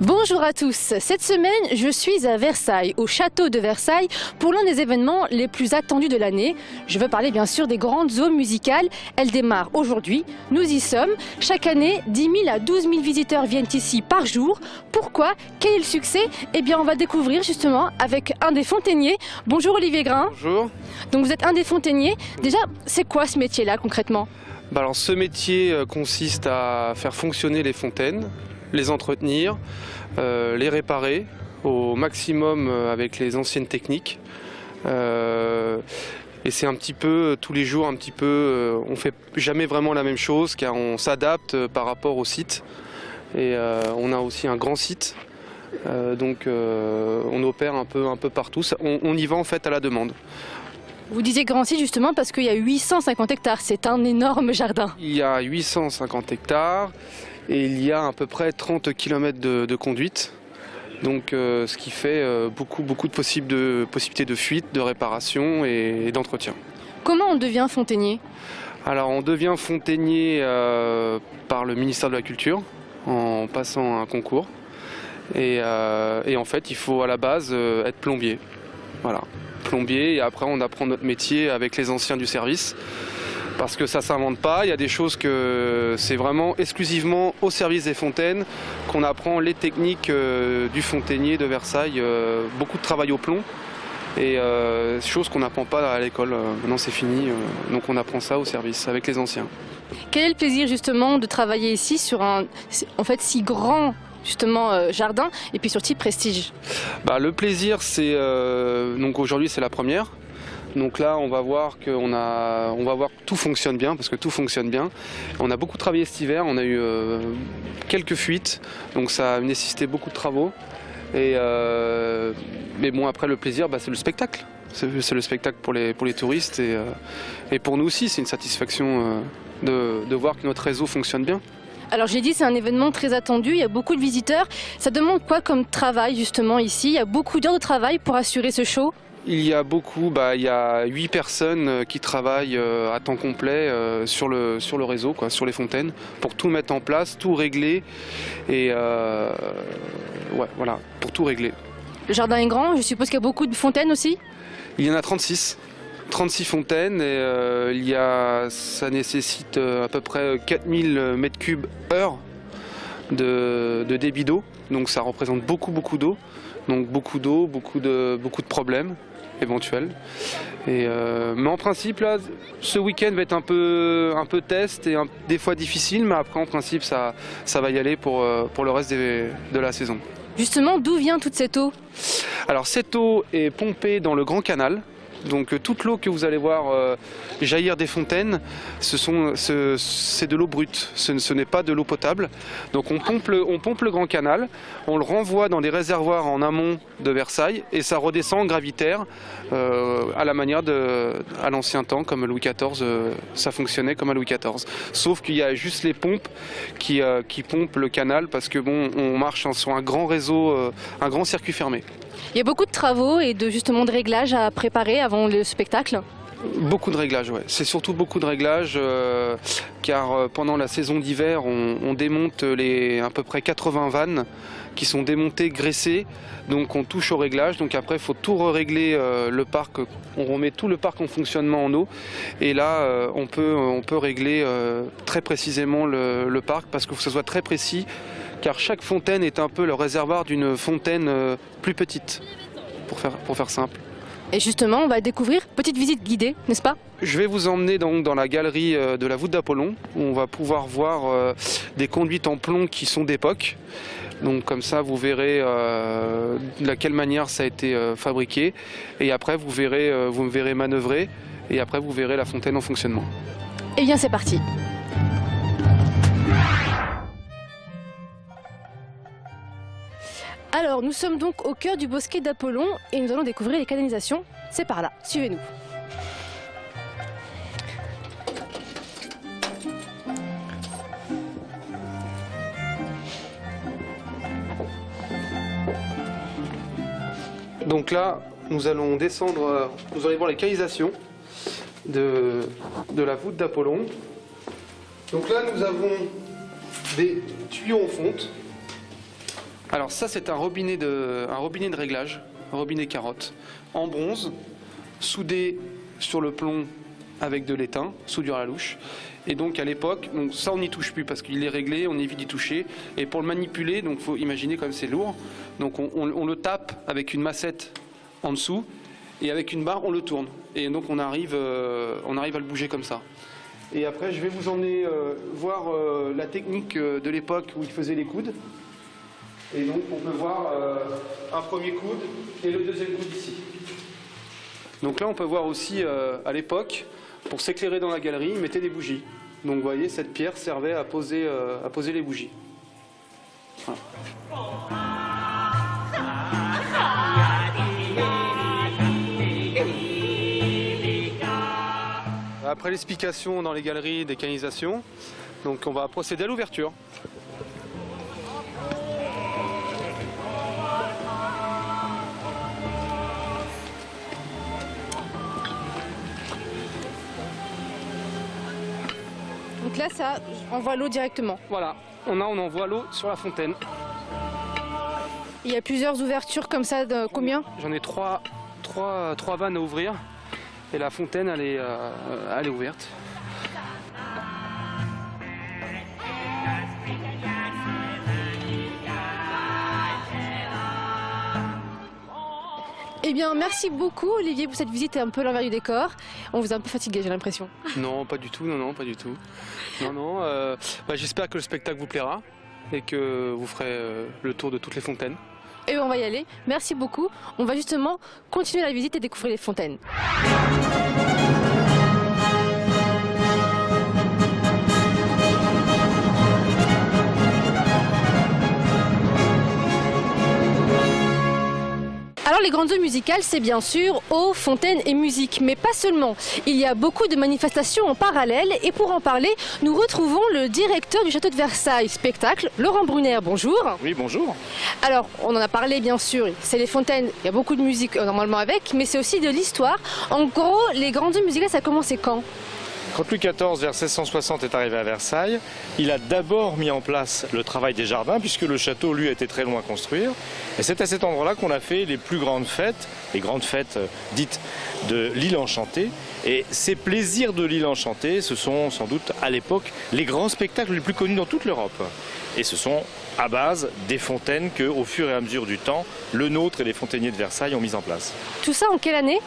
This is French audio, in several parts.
Bonjour à tous, cette semaine je suis à Versailles, au château de Versailles, pour l'un des événements les plus attendus de l'année. Je veux parler bien sûr des grandes eaux musicales, elles démarrent aujourd'hui, nous y sommes. Chaque année, 10 000 à 12 000 visiteurs viennent ici par jour. Pourquoi? Quel est le succès? Eh bien on va découvrir justement avec un des fontainiers. Bonjour Olivier Grain. Bonjour. Donc vous êtes un des fontainiers. Déjà, c'est quoi ce métier-là concrètement? Alors ce métier consiste à faire fonctionner les fontaines, les entretenir, les réparer au maximum avec les anciennes techniques. Et c'est un petit peu tous les jours, on fait jamais vraiment la même chose car on s'adapte par rapport au site. Et on a aussi un grand site, donc on opère un peu partout. On y va en fait à la demande. Vous disiez grand site justement parce qu'il y a 850 hectares, c'est un énorme jardin. Il y a 850 hectares et il y a à peu près 30 km de conduite. Donc ce qui fait beaucoup de possibilités de fuite, de réparation et d'entretien. Comment on devient fontainier? Alors on devient fontainier par le ministère de la Culture en passant un concours. Et en fait il faut à la base être plombier. Voilà. Plombier, et après on apprend notre métier avec les anciens du service parce que ça s'invente pas, il y a des choses que c'est vraiment exclusivement au service des fontaines qu'on apprend les techniques du fontainier de Versailles, beaucoup de travail au plomb et choses qu'on n'apprend pas à l'école, maintenant c'est fini, donc on apprend ça au service avec les anciens. Quel est le plaisir justement de travailler ici sur un en fait si grand justement jardin et puis surtout prestige? Le plaisir c'est donc aujourd'hui c'est la première. Donc là on va voir que tout fonctionne bien parce que tout fonctionne bien. On a beaucoup travaillé cet hiver, on a eu quelques fuites, donc ça a nécessité beaucoup de travaux. Mais bon après le plaisir c'est le spectacle. C'est le spectacle pour les touristes et pour nous aussi c'est une satisfaction de voir que notre réseau fonctionne bien. Alors j'ai dit c'est un événement très attendu, il y a beaucoup de visiteurs. Ça demande quoi comme travail justement ici? Il y a beaucoup d'heures de travail pour assurer ce show? Il y a il y a 8 personnes qui travaillent à temps complet sur le réseau, sur les fontaines, pour tout mettre en place, tout régler et voilà, pour tout régler. Le jardin est grand, je suppose qu'il y a beaucoup de fontaines aussi? Il y en a 36 fontaines et ça nécessite à peu près 4000 m3 heure de débit d'eau, donc ça représente beaucoup d'eau, donc beaucoup de problèmes éventuels. Mais en principe là, ce week-end va être un peu test et des fois difficile, mais après en principe ça va y aller pour le reste de la saison. Justement, d'où vient toute cette eau? Alors cette eau est pompée dans le Grand Canal. Donc toute l'eau que vous allez voir jaillir des fontaines, c'est de l'eau brute, ce n'est pas de l'eau potable. Donc on pompe le Grand Canal, on le renvoie dans des réservoirs en amont de Versailles et ça redescend gravitaire à la manière à l'ancien temps, comme Louis XIV, ça fonctionnait comme à Louis XIV. Sauf qu'il y a juste les pompes qui pompent le canal parce que on marche sur un grand réseau, un grand circuit fermé. Il y a beaucoup de travaux et de réglages à préparer avant le spectacle? Beaucoup de réglages, ouais. C'est surtout beaucoup de réglages car pendant la saison d'hiver, on démonte à peu près 80 vannes qui sont démontées, graissées. Donc on touche au réglage. Donc après, il faut tout régler le parc. On remet tout le parc en fonctionnement en eau. Et là, on peut régler très précisément le parc parce qu'il faut que ce soit très précis. Car chaque fontaine est un peu le réservoir d'une fontaine plus petite, pour faire simple. Et justement, on va découvrir, petite visite guidée, n'est-ce pas? Je vais vous emmener donc dans la galerie de la voûte d'Apollon, où on va pouvoir voir des conduites en plomb qui sont d'époque. Donc comme ça, vous verrez de quelle manière ça a été fabriqué. Et après, vous me verrez manœuvrer, et après, vous verrez la fontaine en fonctionnement. Eh bien, c'est parti. Alors, nous sommes donc au cœur du bosquet d'Apollon et nous allons découvrir les canalisations. C'est par là, suivez-nous. Donc là, nous allons descendre, vous allez voir les canalisations de la voûte d'Apollon. Donc là, nous avons des tuyaux en fonte Alors ça, c'est un robinet de réglage, un robinet carotte, en bronze, soudé sur le plomb avec de l'étain, soudure à la louche. Et donc à l'époque, donc ça on n'y touche plus parce qu'il est réglé, on évite d'y toucher. Et pour le manipuler, donc faut imaginer comme c'est lourd. Donc on le tape avec une massette en dessous et avec une barre on le tourne. Et donc on arrive à le bouger comme ça. Et après je vais vous emmener voir la technique de l'époque où il faisait les coudes. Et donc on peut voir un premier coude et le deuxième coude ici. Donc là on peut voir aussi à l'époque, pour s'éclairer dans la galerie, ils mettaient des bougies. Donc vous voyez, cette pierre servait à poser les bougies. Voilà. Après l'explication dans les galeries des canalisations, donc on va procéder à l'ouverture. Donc là, ça envoie l'eau directement. Voilà, on envoie l'eau sur la fontaine. Il y a plusieurs ouvertures comme ça, de combien? J'en ai trois vannes à ouvrir et la fontaine elle est ouverte. Eh bien, merci beaucoup Olivier pour cette visite et un peu l'envers du décor. On vous a un peu fatigué, j'ai l'impression. Non, pas du tout, non, pas du tout. J'espère que le spectacle vous plaira et que vous ferez le tour de toutes les fontaines. Et on va y aller. Merci beaucoup. On va justement continuer la visite et découvrir les fontaines. Alors les grandes eaux musicales, c'est bien sûr eau, fontaine et musique, mais pas seulement. Il y a beaucoup de manifestations en parallèle et pour en parler, nous retrouvons le directeur du château de Versailles Spectacle, Laurent Brunner. Bonjour. Oui, bonjour. Alors, on en a parlé bien sûr, c'est les fontaines, il y a beaucoup de musique normalement avec, mais c'est aussi de l'histoire. En gros, les grandes eaux musicales, ça a commencé quand ? Quand Louis XIV, vers 1660, est arrivé à Versailles, il a d'abord mis en place le travail des jardins, puisque le château, lui, était très loin à construire. Et c'est à cet endroit-là qu'on a fait les plus grandes fêtes, les grandes fêtes dites de l'île enchantée. Et ces plaisirs de l'île enchantée, ce sont sans doute à l'époque les grands spectacles les plus connus dans toute l'Europe. Et ce sont à base des fontaines que, au fur et à mesure du temps, le nôtre et les fontainiers de Versailles ont mis en place. Tout ça en quelle année ?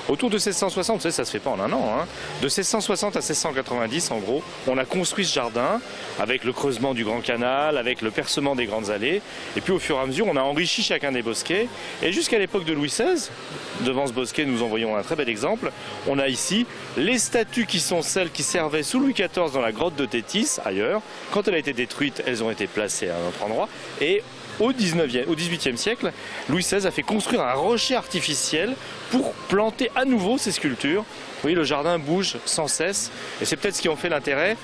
Autour de 1660, ça se fait pas en un an, hein. De 1660 à 1690, en gros, on a construit ce jardin avec le creusement du Grand Canal, avec le percement des grandes allées. Et puis au fur et à mesure, on a enrichi chacun des bosquets. Et jusqu'à l'époque de Louis XVI, devant ce bosquet, nous en voyons un très bel exemple. On a ici les statues qui sont celles qui servaient sous Louis XIV dans la grotte de Tétis, ailleurs. Quand elle a été détruite, elles ont été placées à un autre endroit. Et au XVIIIe siècle, Louis XVI a fait construire un rocher artificiel pour planter à nouveau ces sculptures. Vous voyez, le jardin bouge sans cesse et c'est peut-être ce qui en fait l'intérêt.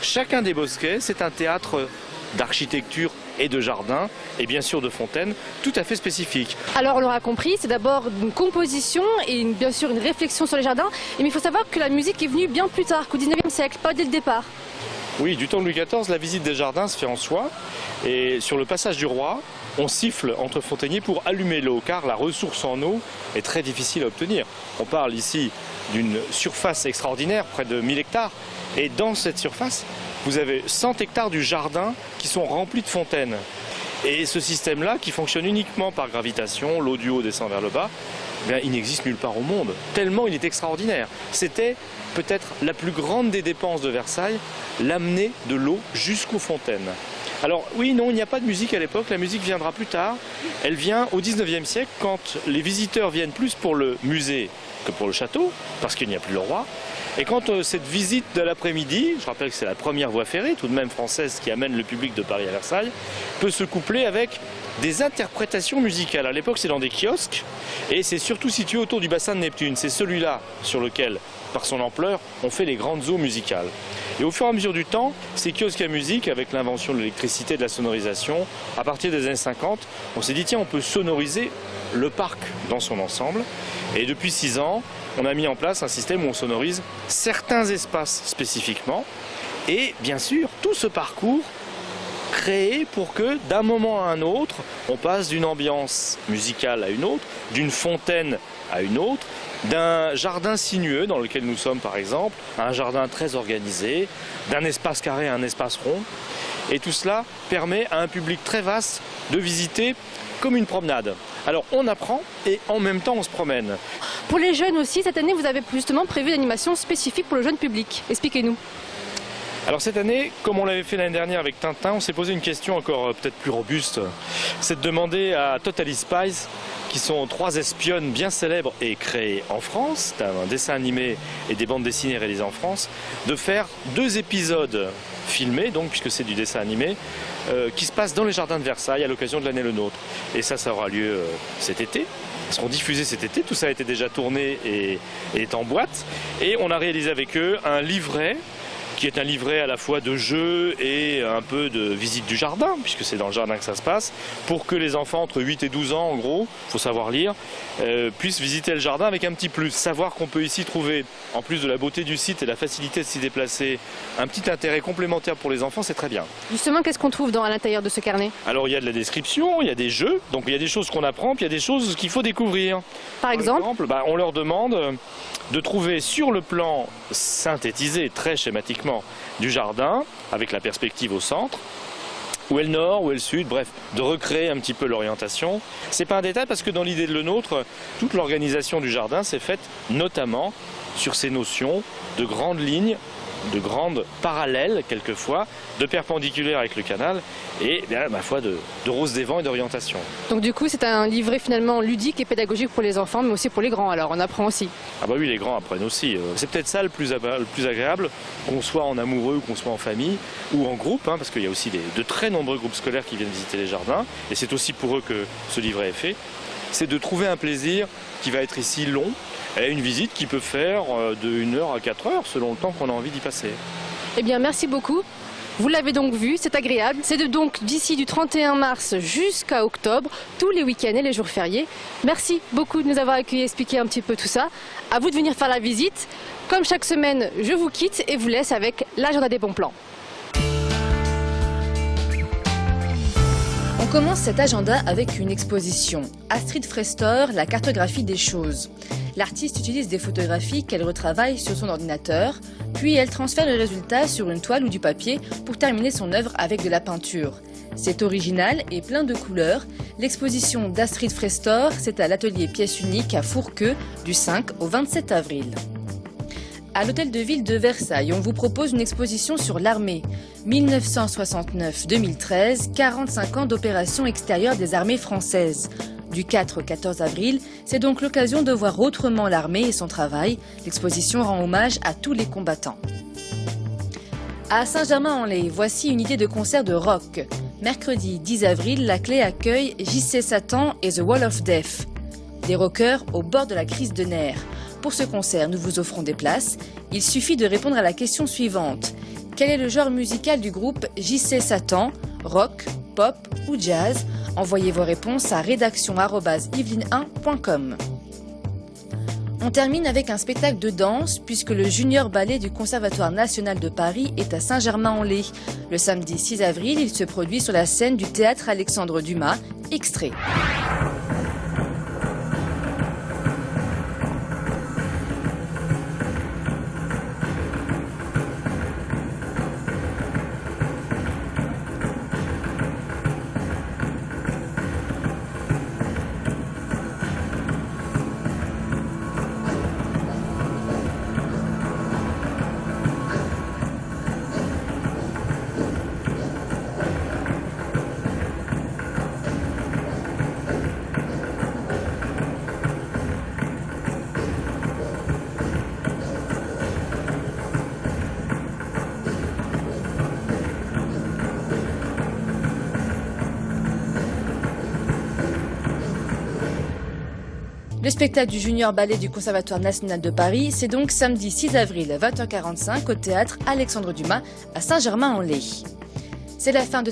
Chacun des bosquets, c'est un théâtre d'architecture et de jardin et bien sûr de fontaines tout à fait spécifique. Alors on l'aura compris, c'est d'abord une composition et bien sûr une réflexion sur les jardins. Mais il faut savoir que la musique est venue bien plus tard qu'au XIXe siècle, pas dès le départ. Oui, du temps de Louis XIV, la visite des jardins se fait en soi. Et sur le passage du roi, on siffle entre fontainiers pour allumer l'eau, car la ressource en eau est très difficile à obtenir. On parle ici d'une surface extraordinaire, près de 1000 hectares. Et dans cette surface, vous avez 100 hectares du jardin qui sont remplis de fontaines. Et ce système-là, qui fonctionne uniquement par gravitation, l'eau du haut descend vers le bas, bien, il n'existe nulle part au monde, tellement il est extraordinaire. C'était peut-être la plus grande des dépenses de Versailles, l'amener de l'eau jusqu'aux fontaines. Alors oui, non, il n'y a pas de musique à l'époque, la musique viendra plus tard. Elle vient au XIXe siècle quand les visiteurs viennent plus pour le musée que pour le château, parce qu'il n'y a plus le roi. Et quand cette visite de l'après-midi, je rappelle que c'est la première voie ferrée, tout de même française, qui amène le public de Paris à Versailles, peut se coupler avec des interprétations musicales. À l'époque, c'est dans des kiosques, et c'est surtout situé autour du bassin de Neptune. C'est celui-là sur lequel, par son ampleur, on fait les grandes eaux musicales. Et au fur et à mesure du temps, ces kiosques à musique, avec l'invention de l'électricité et de la sonorisation, à partir des années 50, on s'est dit, tiens, on peut sonoriser le parc dans son ensemble. Et depuis 6 ans, on a mis en place un système où on sonorise certains espaces spécifiquement. Et bien sûr, tout ce parcours créer pour que d'un moment à un autre, on passe d'une ambiance musicale à une autre, d'une fontaine à une autre, d'un jardin sinueux dans lequel nous sommes par exemple, à un jardin très organisé, d'un espace carré à un espace rond. Et tout cela permet à un public très vaste de visiter comme une promenade. Alors on apprend et en même temps on se promène. Pour les jeunes aussi, cette année, vous avez justement prévu une animation spécifique pour le jeune public. Expliquez-nous. Alors cette année, comme on l'avait fait l'année dernière avec Tintin, on s'est posé une question encore peut-être plus robuste. C'est de demander à Totally Spies, qui sont 3 espionnes bien célèbres et créées en France, un dessin animé et des bandes dessinées réalisées en France, de faire 2 épisodes filmés, donc puisque c'est du dessin animé, qui se passent dans les jardins de Versailles à l'occasion de l'année Le Nôtre. Et ça aura lieu cet été. Ils seront diffusés cet été, tout ça a été déjà tourné et est en boîte. Et on a réalisé avec eux un livret, qui est un livret à la fois de jeux et un peu de visite du jardin, puisque c'est dans le jardin que ça se passe, pour que les enfants entre 8 et 12 ans, en gros, il faut savoir lire, puissent visiter le jardin avec un petit plus. Savoir qu'on peut ici trouver, en plus de la beauté du site et la facilité de s'y déplacer, un petit intérêt complémentaire pour les enfants, c'est très bien. Justement, qu'est-ce qu'on trouve à l'intérieur de ce carnet? Alors il y a de la description, il y a des jeux, donc il y a des choses qu'on apprend, puis il y a des choses qu'il faut découvrir. Par exemple, on leur demande de trouver sur le plan synthétisé, très schématiquement, du jardin, avec la perspective au centre, où est le nord, où est le sud, bref, de recréer un petit peu l'orientation. C'est pas un détail parce que dans l'idée de Le Nôtre, toute l'organisation du jardin s'est faite notamment sur ces notions de grandes lignes, de grandes parallèles quelquefois, de perpendiculaires avec le canal et bien, ma foi de rose des vents et d'orientation. donc du coup c'est un livret finalement ludique et pédagogique pour les enfants mais aussi pour les grands, alors on apprend aussi. Ah bah oui, les grands apprennent aussi. C'est peut-être ça le plus agréable, qu'on soit en amoureux, qu'on soit en famille ou en groupe, parce qu'il y a aussi de très nombreux groupes scolaires qui viennent visiter les jardins et c'est aussi pour eux que ce livret est fait. C'est de trouver un plaisir qui va être ici long, et une visite qui peut faire de 1 heure à 4 heures selon le temps qu'on a envie d'y passer. Eh bien merci beaucoup. Vous l'avez donc vu, c'est agréable. C'est donc d'ici du 31 mars jusqu'à octobre, tous les week-ends et les jours fériés. Merci beaucoup de nous avoir accueillis et expliqué un petit peu tout ça. À vous de venir faire la visite. Comme chaque semaine, je vous quitte et vous laisse avec l'agenda des bons plans. On commence cet agenda avec une exposition. Astrid Frestor, la cartographie des choses. L'artiste utilise des photographies qu'elle retravaille sur son ordinateur, puis elle transfère le résultat sur une toile ou du papier pour terminer son œuvre avec de la peinture. C'est original et plein de couleurs. L'exposition d'Astrid Frestor, c'est à l'atelier Pièces Uniques à Fourqueux du 5 au 27 avril. À l'hôtel de ville de Versailles, on vous propose une exposition sur l'armée. 1969-2013, 45 ans d'opérations extérieures des armées françaises. Du 4 au 14 avril, c'est donc l'occasion de voir autrement l'armée et son travail. L'exposition rend hommage à tous les combattants. À Saint-Germain-en-Laye, voici une idée de concert de rock. Mercredi 10 avril, la Clé accueille J.C. Satan et The Wall of Death. Des rockers au bord de la crise de nerfs. Pour ce concert, nous vous offrons des places. Il suffit de répondre à la question suivante. Quel est le genre musical du groupe J.C. Satan? Rock, pop ou jazz? Envoyez vos réponses à rédaction@yveline1.com. On termine avec un spectacle de danse puisque le Junior Ballet du Conservatoire national de Paris est à Saint-Germain-en-Laye. Le samedi 6 avril, il se produit sur la scène du théâtre Alexandre Dumas. Extrait. Le spectacle du Junior Ballet du Conservatoire national de Paris, c'est donc samedi 6 avril à 20h45 au théâtre Alexandre Dumas à Saint-Germain-en-Laye. C'est la fin de